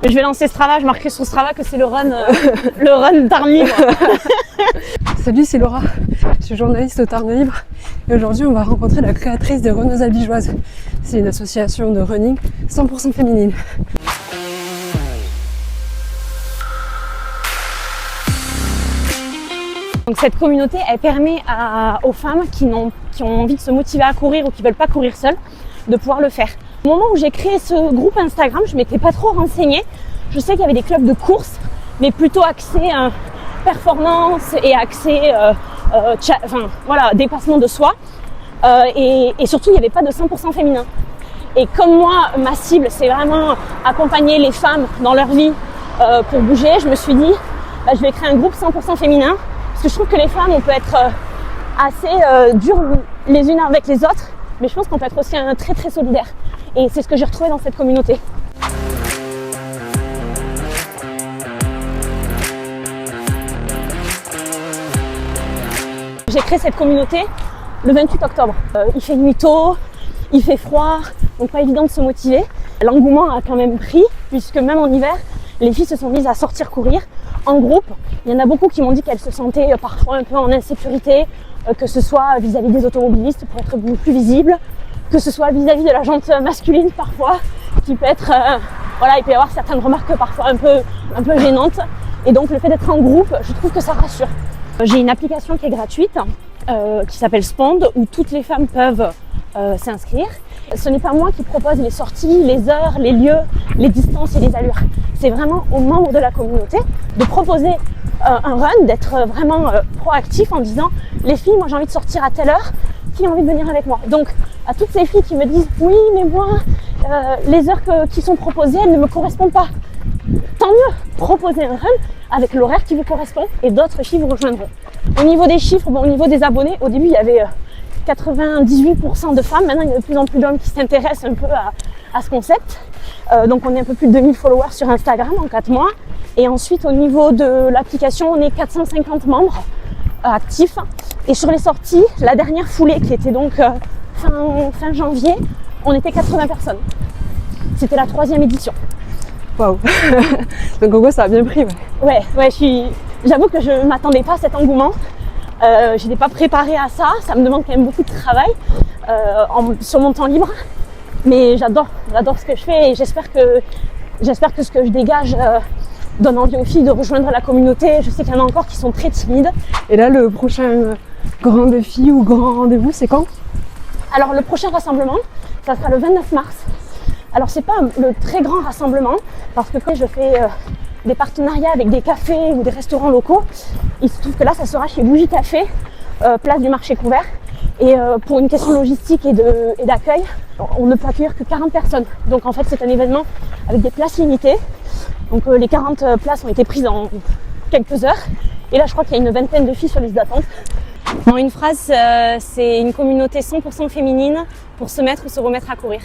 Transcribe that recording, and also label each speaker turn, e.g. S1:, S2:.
S1: Je vais lancer Strava, je marquerai sur Strava que c'est le run d'Armes Libre.
S2: Salut, c'est Laura, je suis journaliste au Tarn Libre et aujourd'hui on va rencontrer la créatrice des Runneuses Albigeoises. C'est une association de running 100% féminine.
S1: Donc cette communauté, elle permet aux femmes qui ont envie de se motiver à courir ou qui ne veulent pas courir seules, de pouvoir le faire. Au moment où j'ai créé ce groupe Instagram, je ne m'étais pas trop renseignée. Je sais qu'il y avait des clubs de course, mais plutôt axés performance et axés dépassement de soi. Et surtout, il n'y avait pas de 100% féminin. Et comme moi, ma cible, c'est vraiment accompagner les femmes dans leur vie pour bouger, je me suis dit, je vais créer un groupe 100% féminin. Parce que je trouve que les femmes, on peut être assez dures les unes avec les autres, mais je pense qu'on peut être aussi très très solidaire. Et c'est ce que j'ai retrouvé dans cette communauté. J'ai créé cette communauté le 28 octobre. Il fait nuit tôt, il fait froid, donc pas évident de se motiver. L'engouement a quand même pris, puisque même en hiver, les filles se sont mises à sortir courir en groupe. Il y en a beaucoup qui m'ont dit qu'elles se sentaient parfois un peu en insécurité, que ce soit vis-à-vis des automobilistes pour être beaucoup plus visibles, que ce soit vis-à-vis de la jante masculine parfois, qui peut être, il peut y avoir certaines remarques parfois un peu gênantes. Et donc le fait d'être en groupe, je trouve que ça rassure. J'ai une application qui est gratuite, qui s'appelle Spond, où toutes les femmes peuvent s'inscrire. Ce n'est pas moi qui propose les sorties, les heures, les lieux, les distances et les allures. C'est vraiment aux membres de la communauté de proposer un run, d'être vraiment proactif en disant « Les filles, moi j'ai envie de sortir à telle heure, qui a envie de venir avec moi ?» Donc à toutes ces filles qui me disent « Oui, mais moi, les heures qui sont proposées, elles ne me correspondent pas. » Tant mieux, proposez un run avec l'horaire qui vous correspond et d'autres filles vous rejoindront. Au niveau des chiffres, au niveau des abonnés, au début il y avait 98% de femmes, maintenant il y a de plus en plus d'hommes qui s'intéressent un peu à ce concept. Donc on est un peu plus de 2000 followers sur Instagram en 4 mois. Et ensuite au niveau de l'application, on est 450 membres actifs. Et sur les sorties, la dernière foulée qui était donc fin janvier, on était 80 personnes. C'était la 3e édition.
S2: Waouh. Donc en gros ça a bien pris.
S1: Ouais, j'avoue que je ne m'attendais pas à cet engouement. Je n'étais pas préparée à ça, ça me demande quand même beaucoup de travail sur mon temps libre. Mais j'adore ce que je fais et j'espère que ce que je dégage donne envie aux filles de rejoindre la communauté. Je sais qu'il y en a encore qui sont très timides.
S2: Et là, le prochain grand défi ou grand rendez-vous, c'est quand ?
S1: Alors le prochain rassemblement, ça sera le 29 mars. Alors c'est pas le très grand rassemblement parce que je fais des partenariats avec des cafés ou des restaurants locaux. Il se trouve que là, ça sera chez Bougie Café, place du marché couvert. Et pour une question logistique et d'accueil, on ne peut accueillir que 40 personnes. Donc en fait, c'est un événement avec des places limitées. Donc les 40 places ont été prises en quelques heures. Et là, je crois qu'il y a une vingtaine de filles sur liste d'attente. En une phrase, c'est une communauté 100% féminine pour se mettre ou se remettre à courir.